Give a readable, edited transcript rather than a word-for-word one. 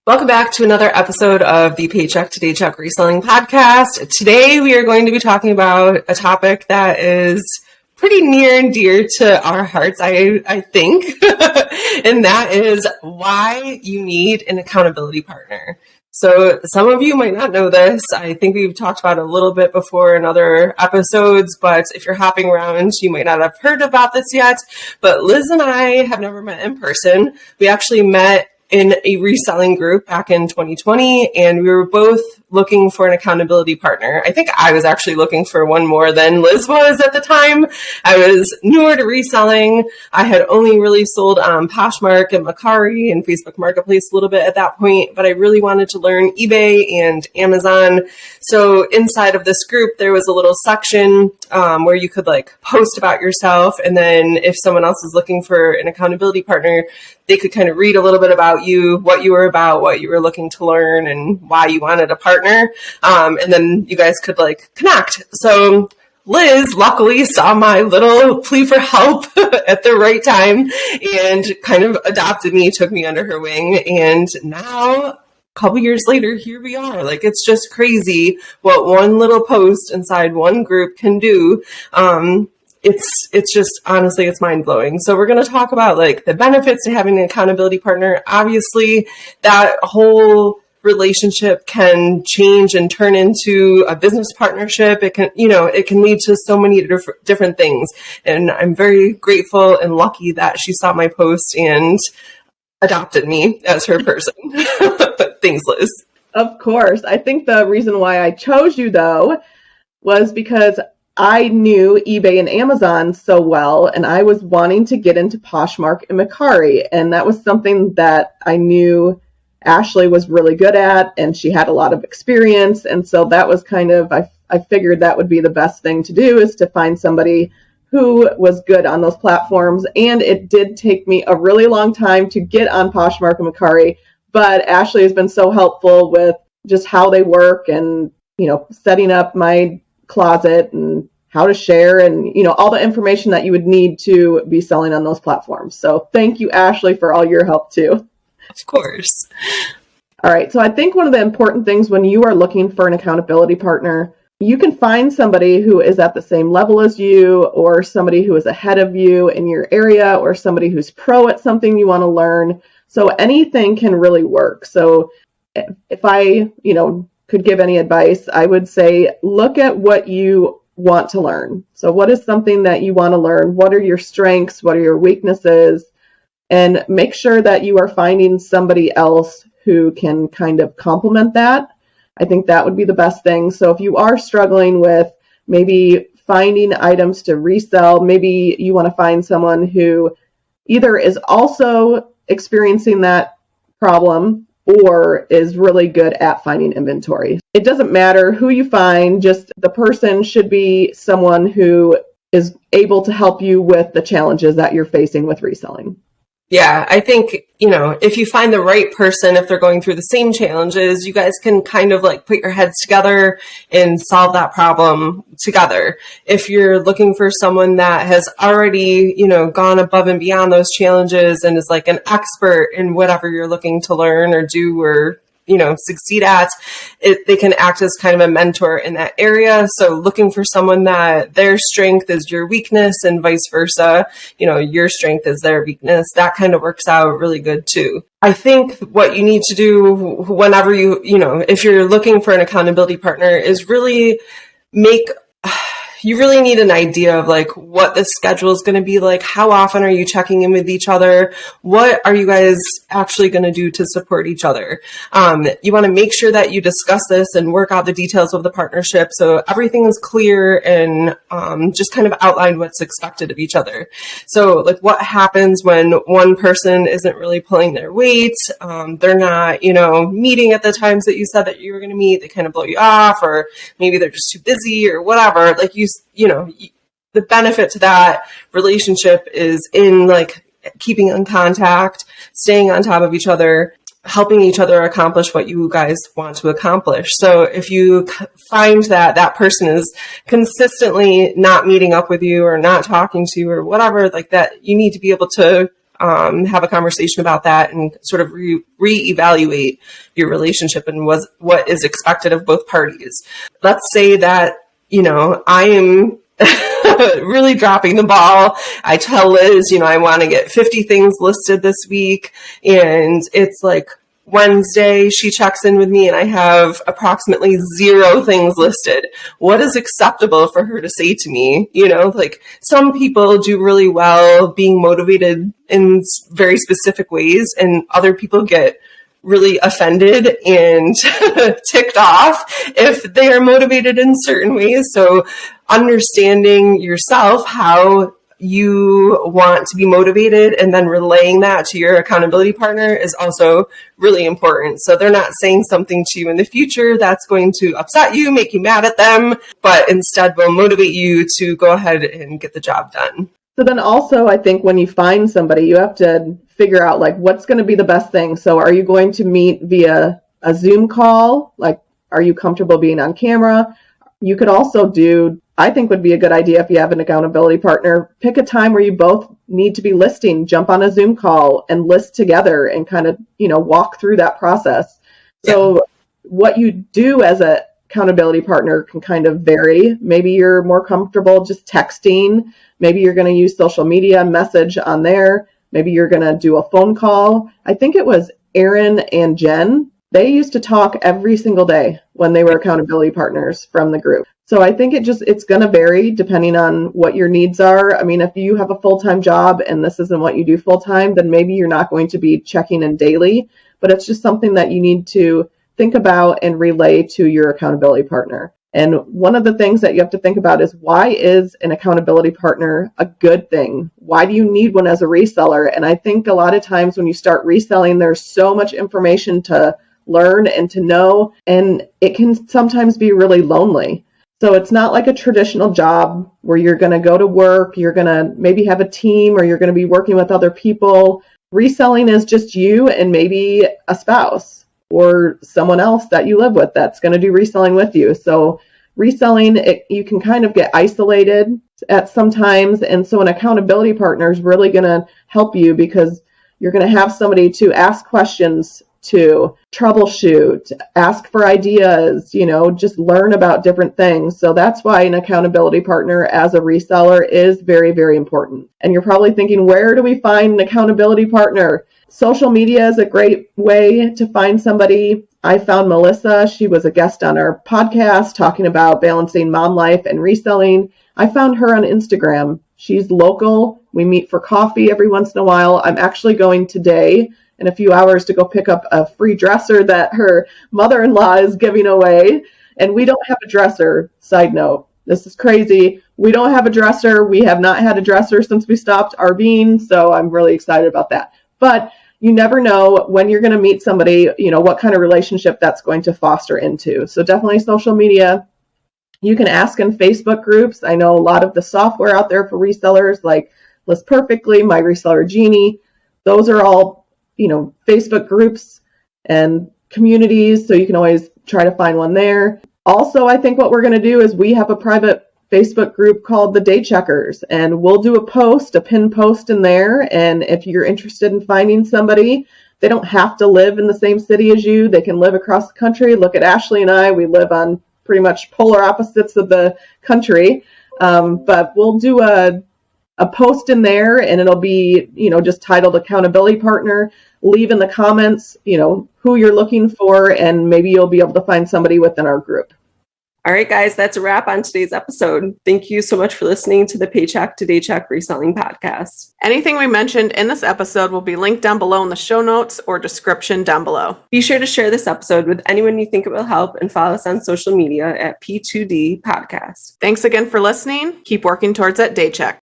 Welcome back to another episode of the Paycheck to Daycheck Reselling Podcast. Today we are going to be talking about a topic that is pretty near and dear to our hearts, I think, and that is why you need an accountability partner. So some of you might not know this. I think we've talked about it a little bit before in other episodes, but if you're hopping around, you might not have heard about this yet. But Liz and I have never met in person. We actually met in a reselling group back in 2020, and we were both looking for an accountability partner. I think I was actually looking for one more than Liz was at the time. I was newer to reselling. I had only really sold Poshmark and Mercari and Facebook Marketplace a little bit at that point, but I really wanted to learn eBay and Amazon. So inside of this group, there was a little section where you could post about yourself. And then if someone else is looking for an accountability partner, they could kind of read a little bit about you, what you were about, what you were looking to learn, and why you wanted a partner. And then you guys could connect. So Liz luckily saw my little plea for help at the right time and kind of adopted me, took me under her wing. And now, a couple years later, here we are. It's just crazy what one little post inside one group can do. It's just, honestly, it's mind blowing. So we're going to talk about the benefits to having an accountability partner. Obviously, that whole relationship can change and turn into a business partnership. It can, it can lead to so many different things. And I'm very grateful and lucky that she saw my post and adopted me as her person. Thanks, Liz. Of course. I think the reason why I chose you, though, was because I knew eBay and Amazon so well, and I was wanting to get into Poshmark and Mercari, and that was something that I knew Ashley was really good at, and she had a lot of experience, and so that was kind of, I figured that would be the best thing to do, is to find somebody who was good on those platforms, and it did take me a really long time to get on Poshmark and Mercari, but Ashley has been so helpful with just how they work and, setting up my closet and how to share and, all the information that you would need to be selling on those platforms. So thank you, Ashley, for all your help too. Of course. All right. So I think one of the important things when you are looking for an accountability partner, you can find somebody who is at the same level as you, or somebody who is ahead of you in your area, or somebody who's pro at something you want to learn. So anything can really work. So if I, could give any advice, I would say, look at what you want to learn. So what is something that you want to learn? What are your strengths? What are your weaknesses? And make sure that you are finding somebody else who can kind of complement that. I think that would be the best thing. So if you are struggling with maybe finding items to resell, maybe you want to find someone who either is also experiencing that problem or is really good at finding inventory. It doesn't matter who you find, just the person should be someone who is able to help you with the challenges that you're facing with reselling. Yeah, I think, if you find the right person, if they're going through the same challenges, you guys can kind of put your heads together and solve that problem together. If you're looking for someone that has already, gone above and beyond those challenges and is an expert in whatever you're looking to learn or do or succeed at, they can act as kind of a mentor in that area. So looking for someone that their strength is your weakness and vice versa, your strength is their weakness, that kind of works out really good too. I think what you need to do whenever if you're looking for an accountability partner is really you really need an idea of what the schedule is going to be like. How often are you checking in with each other? What are you guys actually going to do to support each other? You want to make sure that you discuss this and work out the details of the partnership so everything is clear and just kind of outline what's expected of each other. So what happens when one person isn't really pulling their weight? They're not, meeting at the times that you said that you were going to meet. They kind of blow you off, or maybe they're just too busy or whatever. The benefit to that relationship is in keeping in contact, staying on top of each other, helping each other accomplish what you guys want to accomplish. So if you find that that person is consistently not meeting up with you or not talking to you or whatever like that, you need to be able to have a conversation about that and sort of reevaluate your relationship and what is expected of both parties. Let's say that, I am really dropping the ball. I tell Liz, I want to get 50 things listed this week. And it's like Wednesday, she checks in with me and I have approximately 0 things listed. What is acceptable for her to say to me? Like some people do really well being motivated in very specific ways, and other people get really offended and ticked off if they are motivated in certain ways. So understanding yourself, how you want to be motivated, and then relaying that to your accountability partner is also really important. So they're not saying something to you in the future that's going to upset you, make you mad at them, but instead will motivate you to go ahead and get the job done. So then also, I think when you find somebody, you have to figure out like what's going to be the best thing. So are you going to meet via a Zoom call? Like, are you comfortable being on camera? You could also do, I think would be a good idea if you have an accountability partner, pick a time where you both need to be listing, jump on a Zoom call and list together and kind of, walk through that process. So what you do as a accountability partner can kind of vary. Maybe you're more comfortable just texting. Maybe you're going to use social media message on there. Maybe you're going to do a phone call. I think it was Aaron and Jen. They used to talk every single day when they were accountability partners from the group. So I think it's going to vary depending on what your needs are. I mean, if you have a full-time job and this isn't what you do full-time, then maybe you're not going to be checking in daily, but it's just something that you need to think about and relay to your accountability partner. And one of the things that you have to think about is, why is an accountability partner a good thing? Why do you need one as a reseller? And I think a lot of times when you start reselling, there's so much information to learn and to know, and it can sometimes be really lonely. So it's not like a traditional job where you're going to go to work, you're going to maybe have a team, or you're going to be working with other people. Reselling is just you and maybe a spouse or someone else that you live with that's going to do reselling with you. So reselling, you can kind of get isolated at sometimes. And so an accountability partner is really going to help you, because you're going to have somebody to ask questions, to troubleshoot, ask for ideas, just learn about different things. So that's why an accountability partner as a reseller is very, very important. And you're probably thinking, where do we find an accountability partner? Social media is a great way to find somebody. I found Melissa. She was a guest on our podcast talking about balancing mom life and reselling. I found her on Instagram. She's local. We meet for coffee every once in a while. I'm actually going today in a few hours to go pick up a free dresser that her mother-in-law is giving away. And we don't have a dresser. Side note, this is crazy. We don't have a dresser. We have not had a dresser since we stopped RVing. So I'm really excited about that. But you never know when you're going to meet somebody, what kind of relationship that's going to foster into. So definitely social media. You can ask in Facebook groups. I know a lot of the software out there for resellers, like List Perfectly, My Reseller Genie. Those are all, Facebook groups and communities. So you can always try to find one there. Also, I think what we're going to do is we have a private Facebook group called the Daycheckers, and we'll do a pinned post in there. And if you're interested in finding somebody, they don't have to live in the same city as you. They can live across the country. Look at Ashley and I. We live on pretty much polar opposites of the country. But we'll do a post in there, and it'll be, just titled Accountability Partner. Leave in the comments, who you're looking for, and maybe you'll be able to find somebody within our group. All right, guys, that's a wrap on today's episode. Thank you so much for listening to the Paycheck to Daycheck Reselling Podcast. Anything we mentioned in this episode will be linked down below in the show notes or description down below. Be sure to share this episode with anyone you think it will help, and follow us on social media at P2D Podcast. Thanks again for listening. Keep working towards that Daycheck.